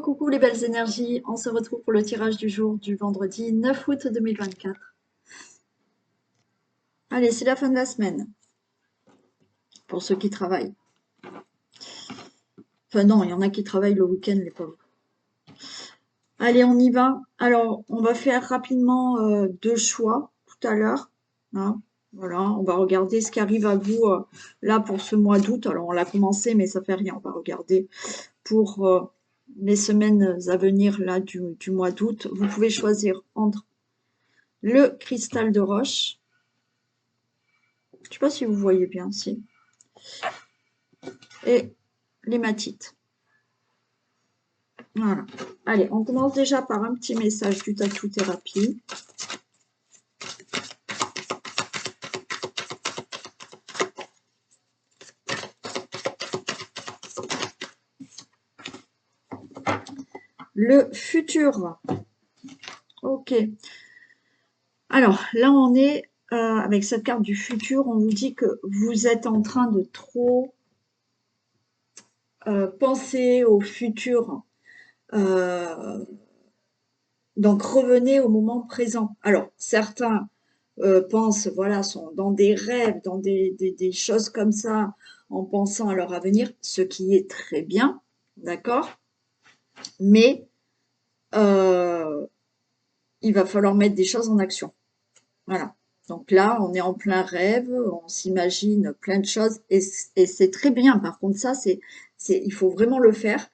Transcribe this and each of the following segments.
Coucou les belles énergies, on se retrouve pour le tirage du jour du vendredi 9 août 2024. Allez, c'est la fin de la semaine, pour ceux qui travaillent. Enfin non, il y en a qui travaillent le week-end, les pauvres. Allez, on y va. Alors, on va faire rapidement deux choix tout à l'heure. Hein. Voilà, on va regarder ce qui arrive à vous là pour ce mois d'août. Alors, on l'a commencé, mais ça fait rien. On va regarder pour les semaines à venir là du mois d'août. Vous pouvez choisir entre le cristal de roche. Je ne sais pas si vous voyez bien, si. Et l'hématite. Voilà. Allez, on commence déjà par un petit message du tattoo thérapie. Le futur. Ok. Alors, là, on est avec cette carte du futur. On vous dit que vous êtes en train de trop penser au futur. Donc, revenez au moment présent. Alors, certains pensent, voilà, sont dans des rêves, dans des choses comme ça, en pensant à leur avenir, ce qui est très bien, d'accord? Mais il va falloir mettre des choses en action. Voilà. Donc là, on est en plein rêve, on s'imagine plein de choses et c'est très bien. Par contre, ça, il faut vraiment le faire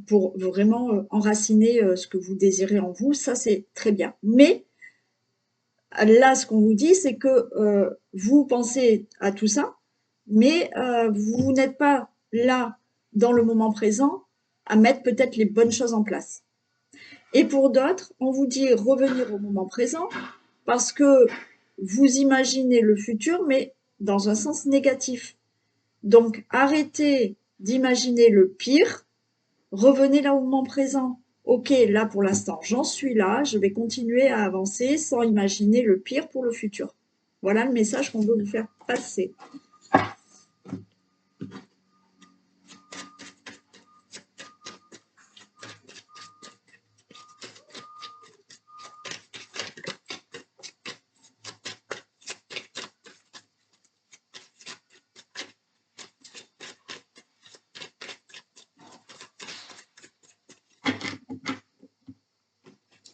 pour vraiment enraciner ce que vous désirez en vous. Ça, c'est très bien. Mais là, ce qu'on vous dit, c'est que vous pensez à tout ça, mais vous n'êtes pas là, dans le moment présent, à mettre peut-être les bonnes choses en place. Et pour d'autres, on vous dit revenir au moment présent parce que vous imaginez le futur, mais dans un sens négatif. Donc, arrêtez d'imaginer le pire, revenez là au moment présent. Ok, là pour l'instant, j'en suis là, je vais continuer à avancer sans imaginer le pire pour le futur. Voilà le message qu'on veut vous faire passer.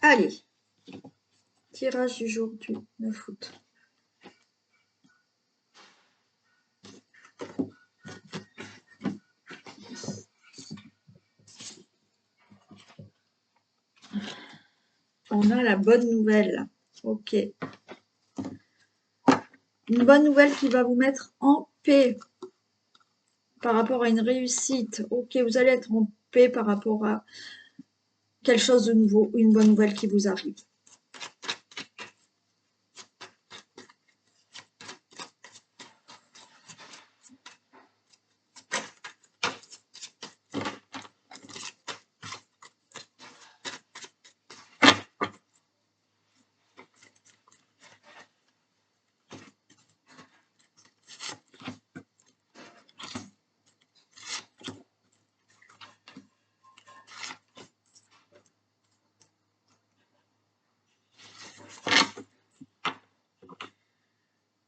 Allez, tirage du jour du 9 août. On a la bonne nouvelle. Ok. Une bonne nouvelle qui va vous mettre en paix par rapport à une réussite. Ok, vous allez être en paix par rapport à quelque chose de nouveau, une bonne nouvelle qui vous arrive.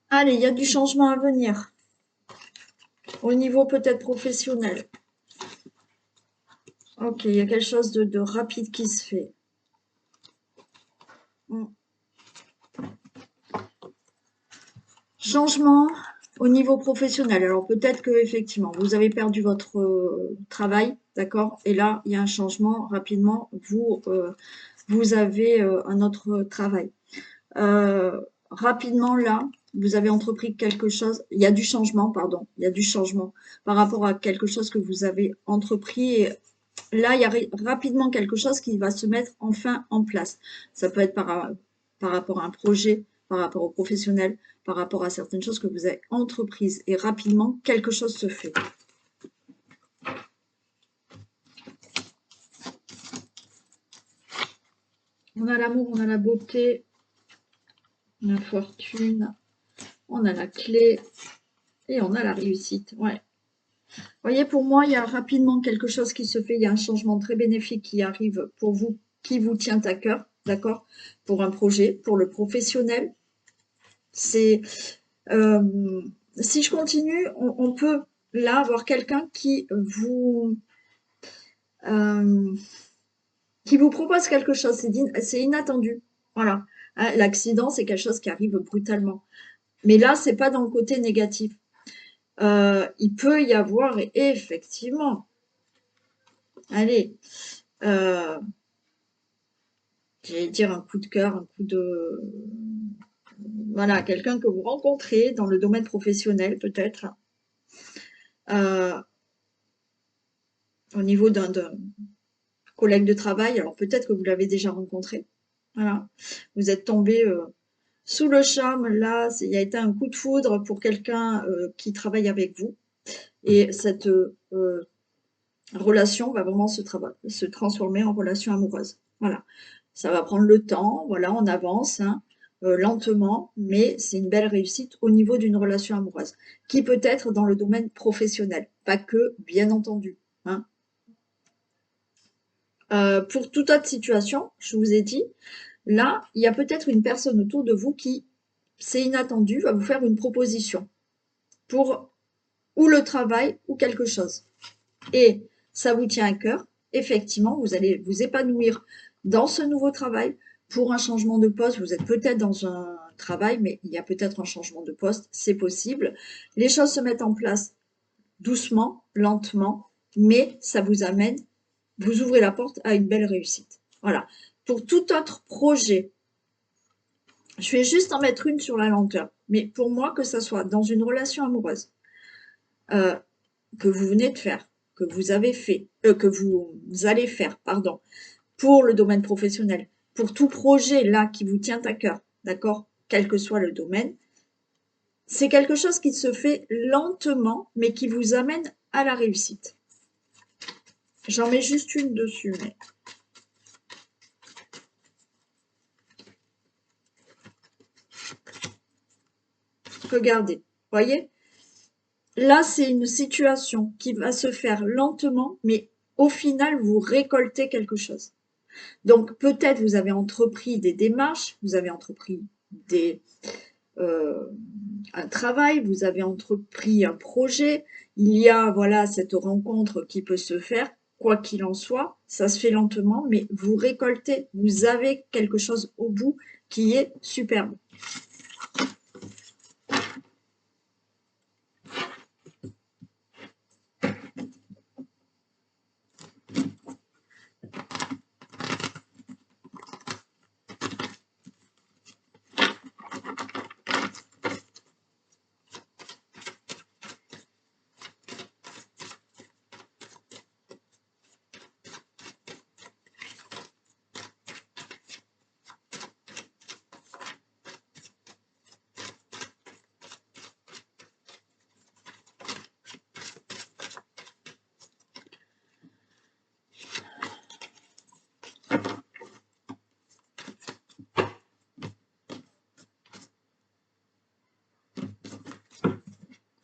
Allez, il y a du changement à venir. Au niveau peut-être professionnel. Ok, il y a quelque chose de rapide qui se fait. Changement au niveau professionnel. Alors peut-être que effectivement, vous avez perdu votre travail, d'accord? Et là, il y a un changement rapidement. Vous avez un autre travail. Rapidement là, vous avez entrepris quelque chose. Il y a du changement, pardon. Il y a du changement par rapport à quelque chose que vous avez entrepris. Et là, il y a rapidement quelque chose qui va se mettre enfin en place. Ça peut être par rapport à un projet, par rapport au professionnel, par rapport à certaines choses que vous avez entreprises. Et rapidement, quelque chose se fait. On a l'amour, on a la beauté, la fortune, on a la clé et on a la réussite. Ouais. Voyez, pour moi, il y a rapidement quelque chose qui se fait, il y a un changement très bénéfique qui arrive pour vous, qui vous tient à cœur, d'accord? Pour un projet, pour le professionnel. C'est, si je continue, on peut là avoir quelqu'un euh, qui vous propose quelque chose, c'est inattendu. Voilà. Hein, l'accident, c'est quelque chose qui arrive brutalement. Mais là, c'est pas dans le côté négatif. Il peut y avoir effectivement, allez, euh, j'allais dire un coup de cœur, un coup de... Voilà, quelqu'un que vous rencontrez dans le domaine professionnel peut-être, euh, au niveau d'un collègue de travail, alors peut-être que vous l'avez déjà rencontré. Voilà, vous êtes tombé sous le charme, là, il y a été un coup de foudre pour quelqu'un qui travaille avec vous. Et cette relation va vraiment se transformer en relation amoureuse. Voilà. Ça va prendre le temps, voilà, on avance, hein, lentement, mais c'est une belle réussite au niveau d'une relation amoureuse, qui peut être dans le domaine professionnel, pas que, bien entendu. Hein. Pour toute autre situation, je vous ai dit, là, il y a peut-être une personne autour de vous qui, c'est inattendu, va vous faire une proposition pour ou le travail ou quelque chose. Et ça vous tient à cœur, effectivement, vous allez vous épanouir dans ce nouveau travail. Pour un changement de poste, vous êtes peut-être dans un travail, mais il y a peut-être un changement de poste, c'est possible. Les choses se mettent en place doucement, lentement, mais ça vous amène, vous ouvrez la porte à une belle réussite. Voilà. Pour tout autre projet, je vais juste en mettre une sur la lenteur, mais pour moi, que ça soit dans une relation amoureuse, euh, que vous venez de faire, que vous avez fait, que vous allez faire, pardon, pour le domaine professionnel, pour tout projet là qui vous tient à cœur, d'accord, quel que soit le domaine, c'est quelque chose qui se fait lentement, mais qui vous amène à la réussite. J'en mets juste une dessus, mais regardez, voyez, là c'est une situation qui va se faire lentement, mais au final vous récoltez quelque chose. Donc peut-être vous avez entrepris des démarches, vous avez entrepris des, euh, un travail, vous avez entrepris un projet, il y a voilà cette rencontre qui peut se faire, quoi qu'il en soit, ça se fait lentement, mais vous récoltez, vous avez quelque chose au bout qui est superbe.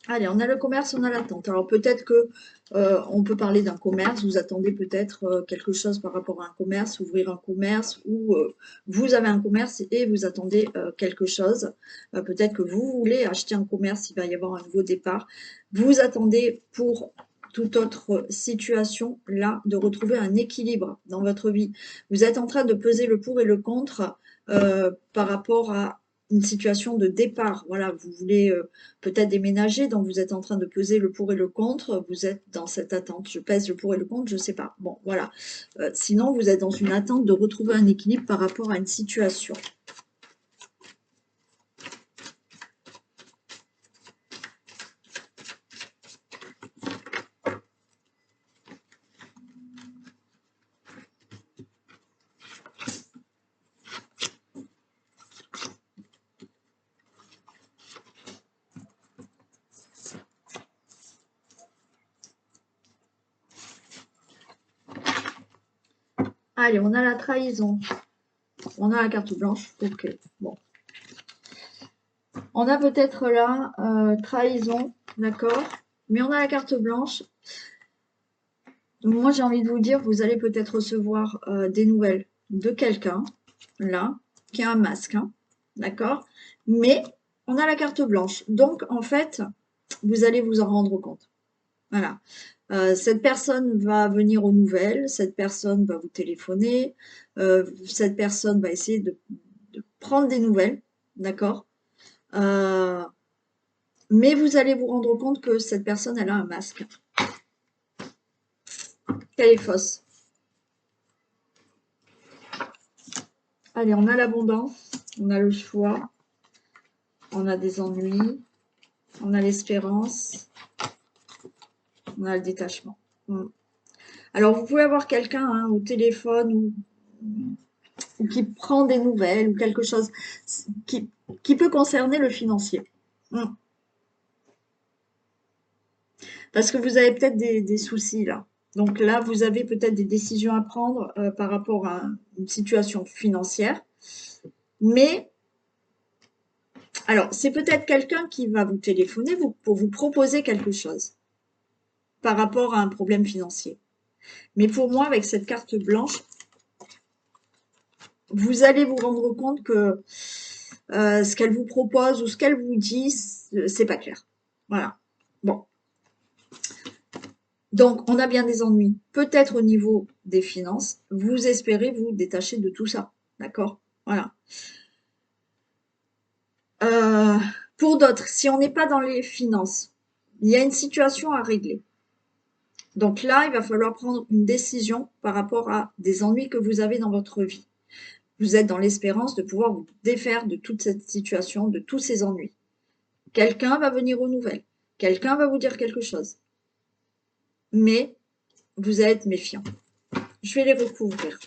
Allez, on a le commerce, on a l'attente. Alors peut-être que on peut parler d'un commerce, vous attendez peut-être quelque chose par rapport à un commerce, ouvrir un commerce, ou vous avez un commerce et vous attendez quelque chose. Peut-être que vous voulez acheter un commerce, il va y avoir un nouveau départ. Vous attendez pour toute autre situation, là, de retrouver un équilibre dans votre vie. Vous êtes en train de peser le pour et le contre par rapport à une situation de départ. Voilà, vous voulez peut-être déménager, donc vous êtes en train de peser le pour et le contre, vous êtes dans cette attente. Je pèse le pour et le contre, je ne sais pas. Bon, voilà. Sinon, vous êtes dans une attente de retrouver un équilibre par rapport à une situation. Allez, on a la trahison. On a la carte blanche. Ok, bon. On a peut-être là trahison, d'accord? Mais on a la carte blanche. Donc moi, j'ai envie de vous dire, vous allez peut-être recevoir des nouvelles de quelqu'un, là, qui a un masque, hein, d'accord? Mais on a la carte blanche. Donc, en fait, vous allez vous en rendre compte. Voilà. Cette personne va venir aux nouvelles, cette personne va vous téléphoner, cette personne va essayer de prendre des nouvelles, d'accord? Euh, mais vous allez vous rendre compte que cette personne, elle a un masque, qu'elle est fausse. Allez, on a l'abondance, on a le choix, on a des ennuis, on a l'espérance, on a le détachement. Alors, vous pouvez avoir quelqu'un hein, au téléphone ou qui prend des nouvelles ou quelque chose qui, qui peut concerner le financier. Parce que vous avez peut-être des soucis là. Donc là, vous avez peut-être des décisions à prendre par rapport à une situation financière. Mais, alors, c'est peut-être quelqu'un qui va vous téléphoner pour vous proposer quelque chose par rapport à un problème financier. Mais pour moi, avec cette carte blanche, vous allez vous rendre compte que ce qu'elle vous propose ou ce qu'elle vous dit, c'est pas clair. Voilà. Bon. Donc, on a bien des ennuis. Peut-être au niveau des finances, vous espérez vous détacher de tout ça. D'accord? Voilà. Euh, pour d'autres, si on n'est pas dans les finances, il y a une situation à régler. Donc là, il va falloir prendre une décision par rapport à des ennuis que vous avez dans votre vie. Vous êtes dans l'espérance de pouvoir vous défaire de toute cette situation, de tous ces ennuis. Quelqu'un va venir aux nouvelles. Quelqu'un va vous dire quelque chose. Mais vous allez être méfiant. Je vais les recouvrir.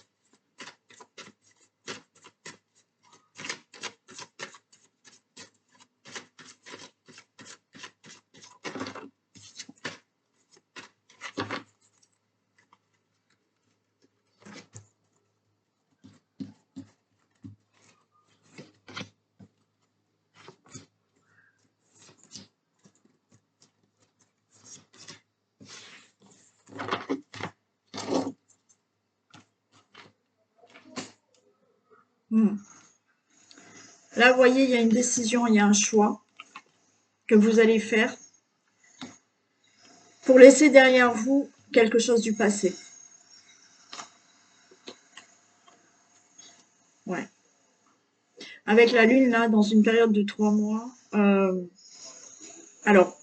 Là, vous voyez, il y a une décision, il y a un choix que vous allez faire pour laisser derrière vous quelque chose du passé. Ouais. Avec la lune, là, dans une période de 3 mois. Alors,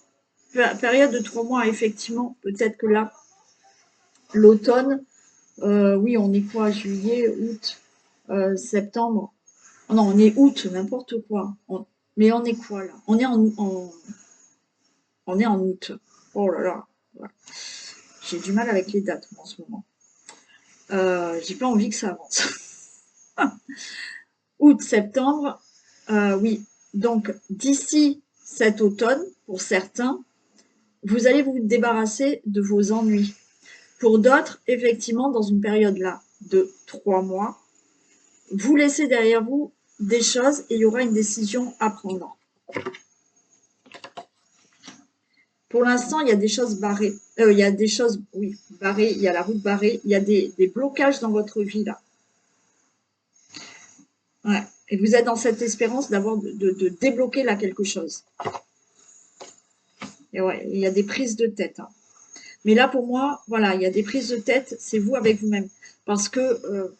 période de 3 mois, effectivement, peut-être que là, l'automne, oui, on est quoi? Juillet, août, septembre. Oh non, on est août, n'importe quoi. Mais on est quoi là? On est en août. Oh là là. Ouais. J'ai du mal avec les dates moi, en ce moment. J'ai pas envie que ça avance. Août, septembre, oui. Donc d'ici cet automne, pour certains, vous allez vous débarrasser de vos ennuis. Pour d'autres, effectivement, dans une période là de 3 mois, vous laissez derrière vous des choses et il y aura une décision à prendre. Pour l'instant, il y a des choses barrées. Il y a des choses, oui, barrées. Il y a la route barrée. Il y a des blocages dans votre vie là. Ouais. Et vous êtes dans cette espérance d'avoir de débloquer là quelque chose. Et ouais, il y a des prises de tête. Hein. Mais là, pour moi, voilà, il y a des prises de tête. C'est vous avec vous-même, parce que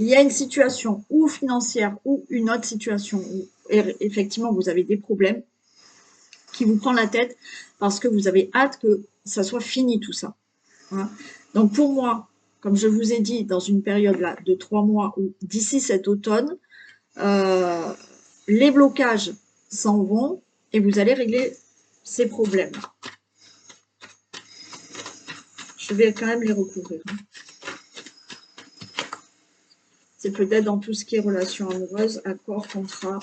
il y a une situation ou financière ou une autre situation où effectivement vous avez des problèmes qui vous prend la tête parce que vous avez hâte que ça soit fini tout ça. Hein. Donc pour moi, comme je vous ai dit, dans une période là de 3 mois ou d'ici cet automne, euh, les blocages s'en vont et vous allez régler ces problèmes. Je vais quand même les recouvrir. C'est peut-être dans tout ce qui est relations amoureuses, accords, contrats.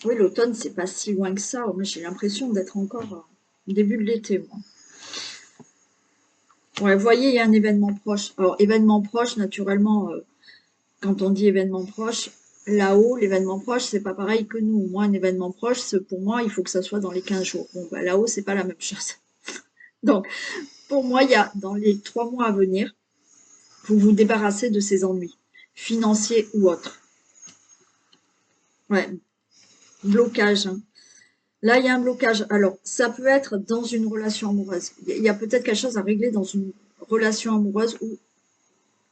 Oui, l'automne, c'est pas si loin que ça. Moi, j'ai l'impression d'être encore Début de l'été, moi. Ouais, vous voyez, il y a un événement proche. Alors, événement proche, naturellement, quand on dit événement proche, là-haut, l'événement proche, c'est pas pareil que nous. Moi, un événement proche, pour moi, il faut que ça soit dans les 15 jours. Bon, bah, là-haut, c'est pas la même chose. Donc, pour moi, il y a dans les 3 mois à venir, vous vous débarrassez de ces ennuis, financiers ou autres. Ouais, blocage, hein. Là, il y a un blocage. Alors, ça peut être dans une relation amoureuse. Il y a peut-être quelque chose à régler dans une relation amoureuse ou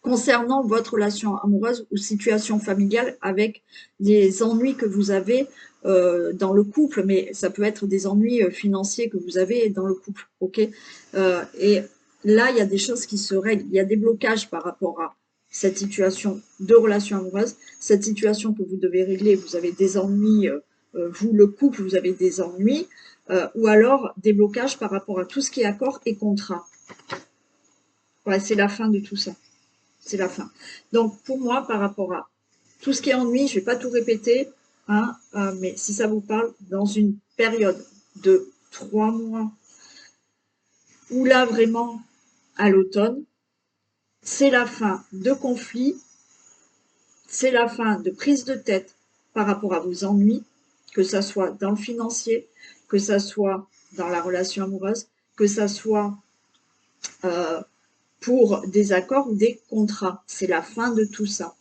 concernant votre relation amoureuse ou situation familiale avec des ennuis que vous avez dans le couple, mais ça peut être des ennuis financiers que vous avez dans le couple, ok. Et là, il y a des choses qui se règlent, il y a des blocages par rapport à cette situation de relation amoureuse, cette situation que vous devez régler, vous avez des ennuis, vous, le couple, vous avez des ennuis, ou alors des blocages par rapport à tout ce qui est accord et contrat. Ouais, c'est la fin de tout ça. C'est la fin. Donc, pour moi, par rapport à tout ce qui est ennui, je ne vais pas tout répéter, hein, mais si ça vous parle, dans une période de 3 mois, où là, vraiment, à l'automne, c'est la fin de conflits, c'est la fin de prise de tête par rapport à vos ennuis, que ça soit dans le financier, que ça soit dans la relation amoureuse, que ça soit euh, pour des accords ou des contrats. C'est la fin de tout ça.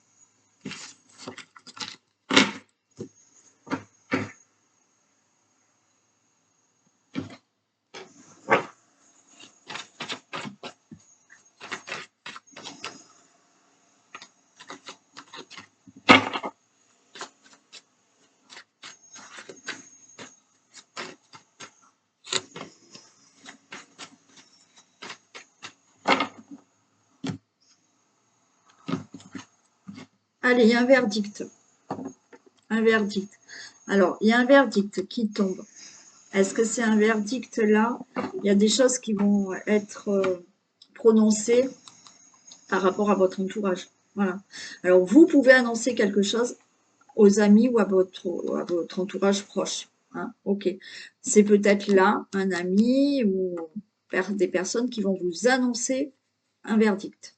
Allez, il y a un verdict. Un verdict. Alors, il y a un verdict qui tombe. Est-ce que c'est un verdict là? Il y a des choses qui vont être prononcées par rapport à votre entourage. Voilà. Alors, vous pouvez annoncer quelque chose aux amis ou à votre entourage proche. Hein, ok. C'est peut-être là un ami ou des personnes qui vont vous annoncer un verdict.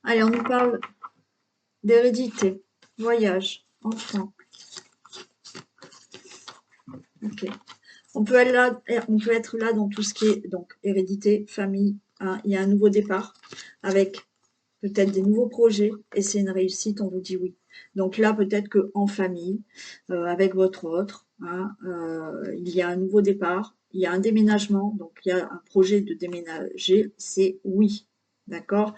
Allez, on nous parle d'hérédité, voyage, enfant. Ok. On peut être là dans tout ce qui est donc hérédité, famille, hein. Il y a un nouveau départ avec peut-être des nouveaux projets et c'est une réussite, on vous dit oui. Donc là, peut-être qu'en famille, avec votre autre, hein, il y a un nouveau départ, il y a un déménagement, donc il y a un projet de déménager, c'est oui. D'accord?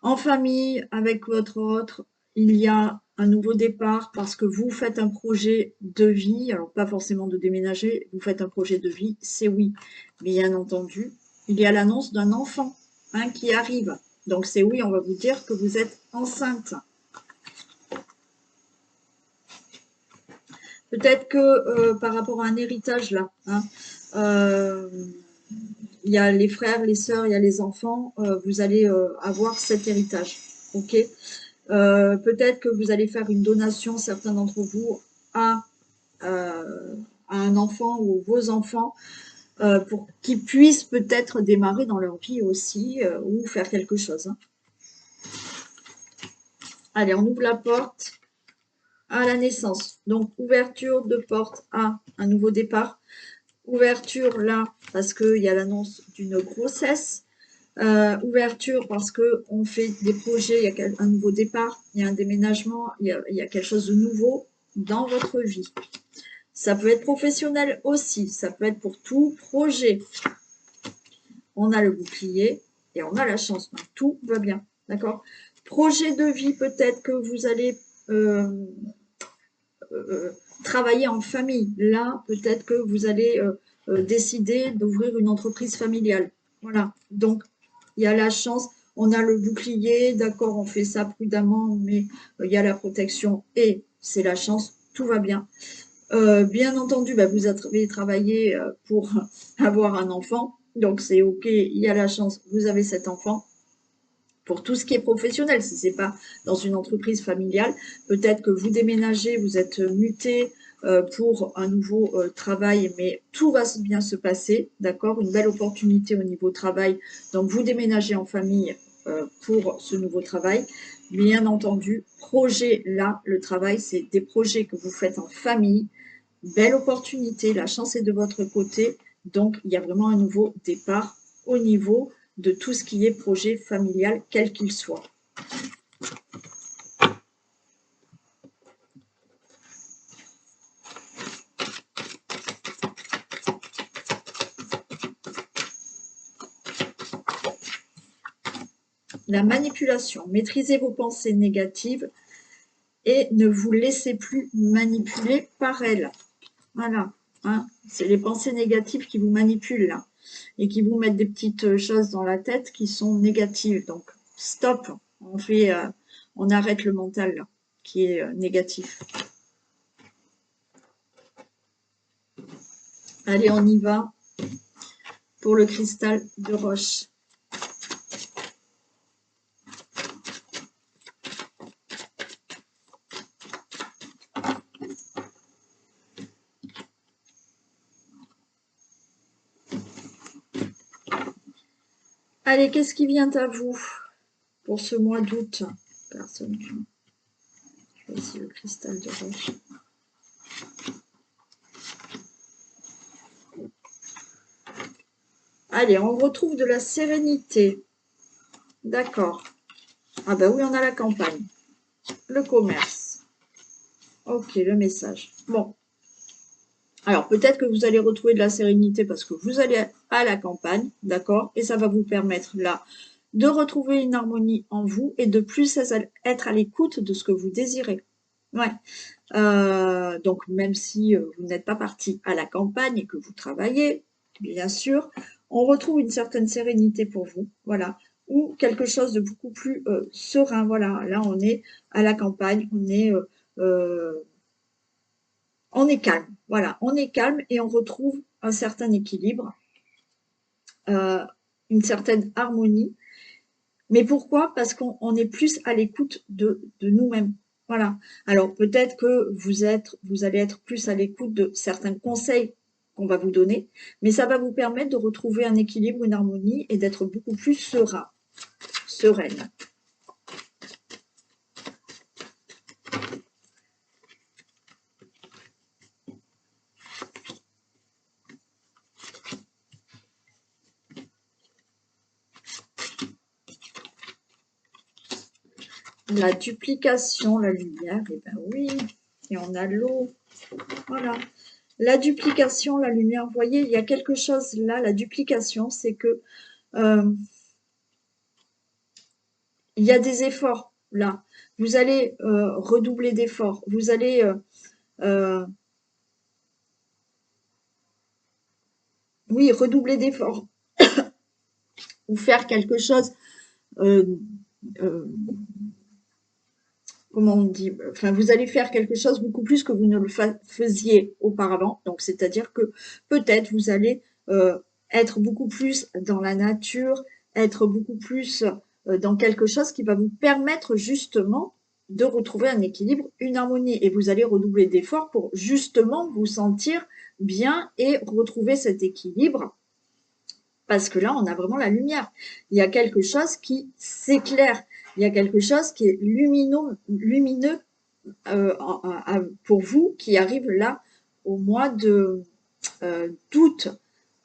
En famille, avec votre autre, il y a un nouveau départ parce que vous faites un projet de vie, alors pas forcément de déménager, vous faites un projet de vie, c'est oui. Bien entendu, il y a l'annonce d'un enfant, hein, qui arrive. Donc c'est oui, on va vous dire que vous êtes enceinte. Peut-être que par rapport à un héritage là, hein, euh, il y a les frères, les sœurs, il y a les enfants, vous allez avoir cet héritage. Ok. Peut-être que vous allez faire une donation, certains d'entre vous, euh, à un enfant ou vos enfants, pour qu'ils puissent peut-être démarrer dans leur vie aussi, ou faire quelque chose. Hein. Allez, on ouvre la porte à la naissance. Donc, ouverture de porte à un nouveau départ. Ouverture là, parce qu'il y a l'annonce d'une grossesse. Ouverture parce qu'on fait des projets, il y a un nouveau départ, il y a un déménagement, il y a quelque chose de nouveau dans votre vie. Ça peut être professionnel aussi, ça peut être pour tout projet. On a le bouclier et on a la chance, donc tout va bien, d'accord? Projet de vie, peut-être que vous allez travailler en famille. Là, peut-être que vous allez décider d'ouvrir une entreprise familiale. Voilà, donc il y a la chance, on a le bouclier, d'accord, on fait ça prudemment, mais il y a la protection et c'est la chance, tout va bien. Bien entendu, bah, vous avez travaillé pour avoir un enfant, donc c'est OK, il y a la chance, vous avez cet enfant. Pour tout ce qui est professionnel, si c'est pas dans une entreprise familiale, peut-être que vous déménagez, vous êtes muté pour un nouveau travail, mais tout va bien se passer, d'accord? Une belle opportunité au niveau travail. Donc vous déménagez en famille pour ce nouveau travail. Bien entendu, projet là, le travail, c'est des projets que vous faites en famille. Belle opportunité, la chance est de votre côté. Donc, il y a vraiment un nouveau départ au niveau de tout ce qui est projet familial, quel qu'il soit. La manipulation. Maîtrisez vos pensées négatives et ne vous laissez plus manipuler par elles. Voilà. Hein, c'est les pensées négatives qui vous manipulent là et qui vous mettent des petites choses dans la tête qui sont négatives. Donc, stop. On arrête le mental là, qui est négatif. Allez, on y va pour le cristal de roche. Allez, qu'est-ce qui vient à vous pour ce mois d'août? Personne qui choisit le cristal de roche. Allez, on retrouve de la sérénité. D'accord. Ah ben oui, on a la campagne. Le commerce. Ok, le message. Bon. Alors, peut-être que vous allez retrouver de la sérénité parce que vous allez à la campagne, d'accord? Et ça va vous permettre là de retrouver une harmonie en vous et de plus être à l'écoute de ce que vous désirez. Ouais. Donc, même si vous n'êtes pas parti à la campagne et que vous travaillez, bien sûr, on retrouve une certaine sérénité pour vous, voilà, ou quelque chose de beaucoup plus serein. Voilà, là, on est à la campagne, on est calme. Voilà, on est calme et on retrouve un certain équilibre, euh, une certaine harmonie. Mais pourquoi? Parce qu'on est plus à l'écoute de nous-mêmes. Voilà. Alors peut-être que vous allez être plus à l'écoute de certains conseils qu'on va vous donner, mais ça va vous permettre de retrouver un équilibre, une harmonie et d'être beaucoup plus sereine. La duplication, la lumière, et ben oui, et on a l'eau. Voilà. La duplication, la lumière, vous voyez, il y a quelque chose là, la duplication, c'est que euh, il y a des efforts là. Vous allez redoubler d'efforts. Vous allez euh, oui, redoubler d'efforts ou faire quelque chose, euh, euh, comment on dit, enfin, vous allez faire quelque chose beaucoup plus que vous ne le faisiez auparavant. Donc, c'est-à-dire que peut-être vous allez être beaucoup plus dans la nature, être beaucoup plus dans quelque chose qui va vous permettre justement de retrouver un équilibre, une harmonie. Et vous allez redoubler d'efforts pour justement vous sentir bien et retrouver cet équilibre parce que là, on a vraiment la lumière. Il y a quelque chose qui s'éclaire. Il y a quelque chose qui est lumineux pour vous qui arrive là au mois d'août,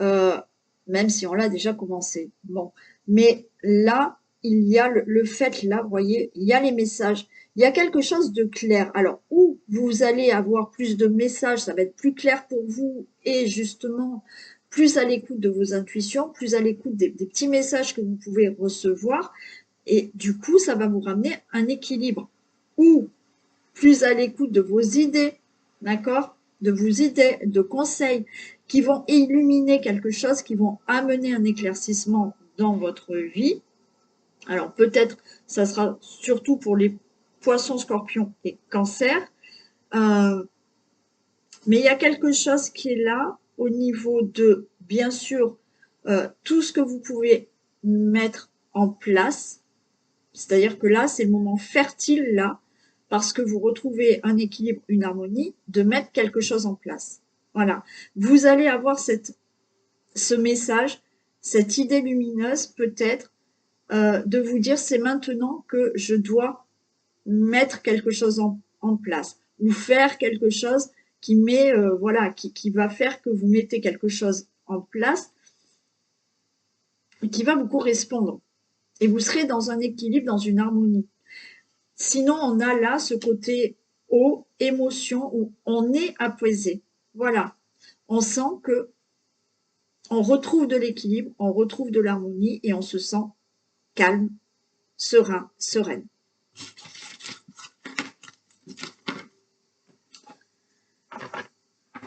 euh, même si on l'a déjà commencé. Bon, mais là, il y a le fait, là, vous voyez, il y a les messages. Il y a quelque chose de clair. Alors, où vous allez avoir plus de messages, ça va être plus clair pour vous et justement plus à l'écoute de vos intuitions, plus à l'écoute des petits messages que vous pouvez recevoir. Et du coup, ça va vous ramener un équilibre. Ou plus à l'écoute de vos idées, d'accord? De vos idées, de conseils qui vont illuminer quelque chose, qui vont amener un éclaircissement dans votre vie. Alors peut-être, ça sera surtout pour les poissons, scorpions et cancers. Mais il y a quelque chose qui est là au niveau de, bien sûr, tout ce que vous pouvez mettre en place. C'est-à-dire que là, c'est le moment fertile, là, parce que vous retrouvez un équilibre, une harmonie, de mettre quelque chose en place. Voilà. Vous allez avoir ce message, cette idée lumineuse, peut-être, de vous dire, c'est maintenant que je dois mettre quelque chose en place ou faire quelque chose qui met, voilà, qui va faire que vous mettez quelque chose en place et qui va vous correspondre. Et vous serez dans un équilibre, dans une harmonie. Sinon, on a là ce côté eau, émotion, où on est apaisé. Voilà. On sent que on retrouve de l'équilibre, on retrouve de l'harmonie et on se sent calme, serein, sereine.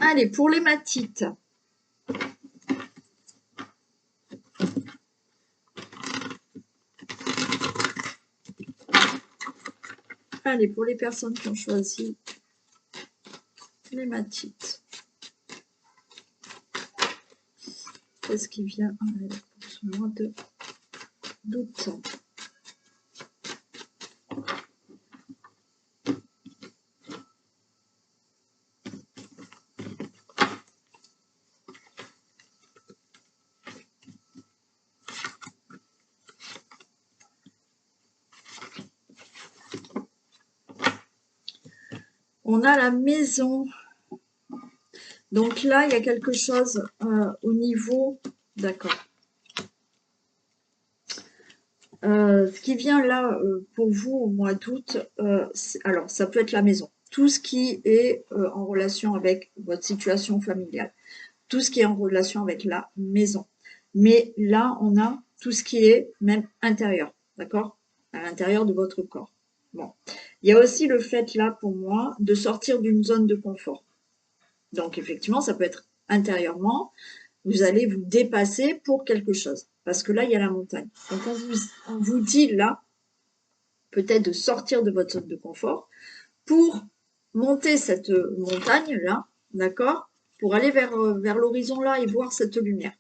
Allez, pour l'hématite. Allez, pour les personnes qui ont choisi l'hématite. Qu'est-ce qui vient pour ce mois de d'août? On a la maison. Donc là, il y a quelque chose au niveau... D'accord. Ce qui vient là pour vous au mois d'août, alors ça peut être la maison. Tout ce qui est en relation avec votre situation familiale. Tout ce qui est en relation avec la maison. Mais là, on a tout ce qui est même intérieur. D'accord? À l'intérieur de votre corps. Bon. Il y a aussi le fait là, pour moi, de sortir d'une zone de confort. Donc, effectivement, ça peut être intérieurement. Vous allez vous dépasser pour quelque chose. Parce que là, il y a la montagne. Donc, on vous dit là, peut-être de sortir de votre zone de confort pour monter cette montagne-là, d'accord? Pour aller vers l'horizon là et voir cette lumière.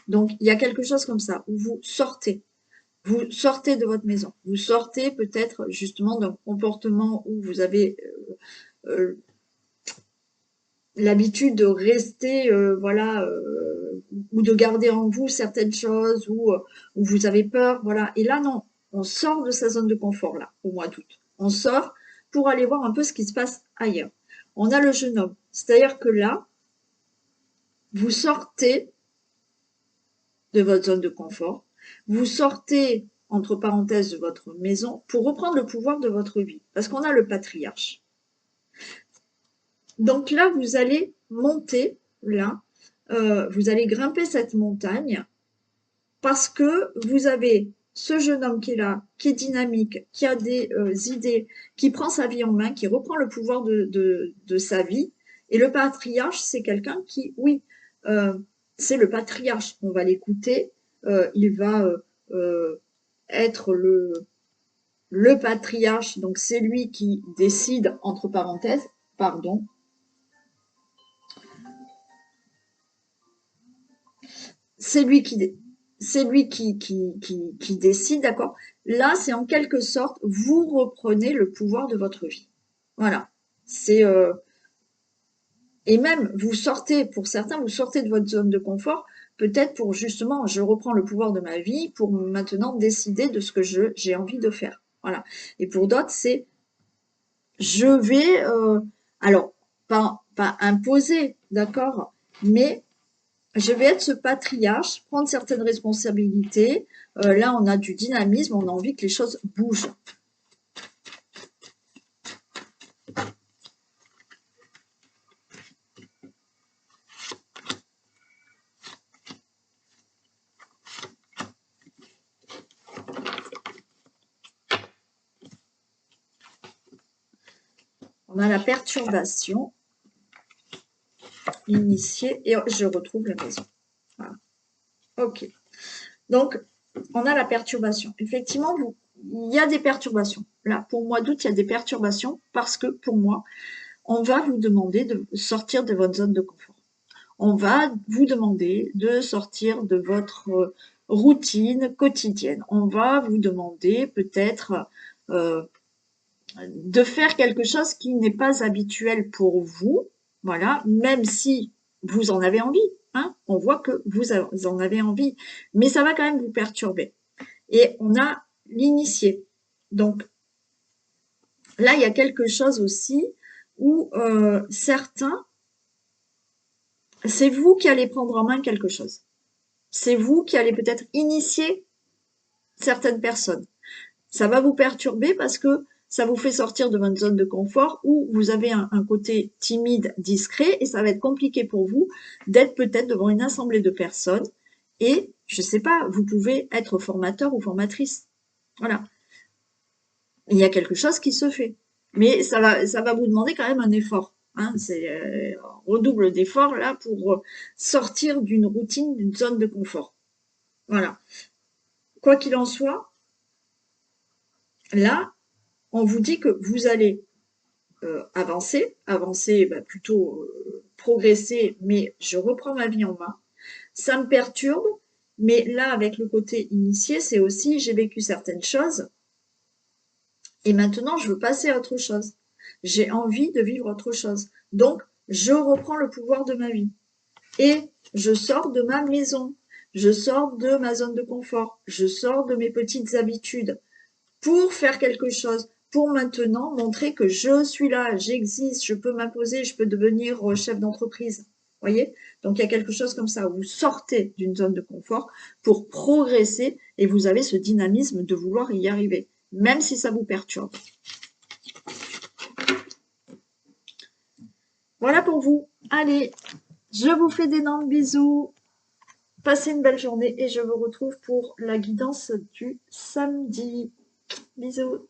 Donc, il y a quelque chose comme ça, où vous sortez. Vous sortez de votre maison. Vous sortez peut-être justement d'un comportement où vous avez l'habitude de rester, voilà, ou de garder en vous certaines choses, ou où vous avez peur, voilà. Et là, non, on sort de sa zone de confort, là, au mois d'août. On sort pour aller voir un peu ce qui se passe ailleurs. On a le jeune homme. C'est-à-dire que là, vous sortez de votre zone de confort, vous sortez, entre parenthèses, de votre maison pour reprendre le pouvoir de votre vie. Parce qu'on a le patriarche. Donc là, vous allez monter, là, vous allez grimper cette montagne parce que vous avez ce jeune homme qui est là, qui est dynamique, qui a des idées, qui prend sa vie en main, qui reprend le pouvoir de sa vie. Et le patriarche, c'est quelqu'un qui, oui, c'est le patriarche. On va l'écouter. Il va être le patriarche. Donc, c'est lui qui décide, entre parenthèses, pardon. C'est lui qui décide, d'accord? Là, c'est en quelque sorte, vous reprenez le pouvoir de votre vie. Voilà. C'est et même vous sortez, pour certains, vous sortez de votre zone de confort, peut-être pour justement, je reprends le pouvoir de ma vie pour maintenant décider de ce que j'ai envie de faire. Voilà. Et pour d'autres, c'est je vais, alors pas imposer, d'accord, mais je vais être ce patriarche, prendre certaines responsabilités. Là, on a du dynamisme, on a envie que les choses bougent. On a la perturbation. initié, et je retrouve la maison. Voilà. Ok. Donc, on a la perturbation. Effectivement, il y a des perturbations. Là, pour le mois d'août, il y a des perturbations parce que, pour moi, on va vous demander de sortir de votre zone de confort. On va vous demander de sortir de votre routine quotidienne. On va vous demander peut-être de faire quelque chose qui n'est pas habituel pour vous, voilà, même si vous en avez envie, hein, on voit que vous en avez envie, mais ça va quand même vous perturber. Et on a l'initié. Donc là, il y a quelque chose aussi où certains, c'est vous qui allez prendre en main quelque chose. C'est vous qui allez peut-être initier certaines personnes. Ça va vous perturber parce que ça vous fait sortir de votre zone de confort où vous avez un côté timide, discret, et ça va être compliqué pour vous d'être peut-être devant une assemblée de personnes. Et, je sais pas, vous pouvez être formateur ou formatrice. Voilà. Il y a quelque chose qui se fait. Mais ça va vous demander quand même un effort. Hein. C'est redouble d'efforts là pour sortir d'une routine, d'une zone de confort. Voilà. Quoi qu'il en soit, là, on vous dit que vous allez avancer, plutôt progresser, mais je reprends ma vie en main. Ça me perturbe, mais là, avec le côté initié, c'est aussi j'ai vécu certaines choses et maintenant je veux passer à autre chose. J'ai envie de vivre autre chose. Donc, je reprends le pouvoir de ma vie et je sors de ma maison, je sors de ma zone de confort, je sors de mes petites habitudes pour faire quelque chose, pour maintenant montrer que je suis là, j'existe, je peux m'imposer, je peux devenir chef d'entreprise. Voyez? Donc il y a quelque chose comme ça, où vous sortez d'une zone de confort pour progresser et vous avez ce dynamisme de vouloir y arriver, même si ça vous perturbe. Voilà pour vous. Allez, je vous fais d'énormes bisous. Passez une belle journée et je vous retrouve pour la guidance du samedi. Bisous.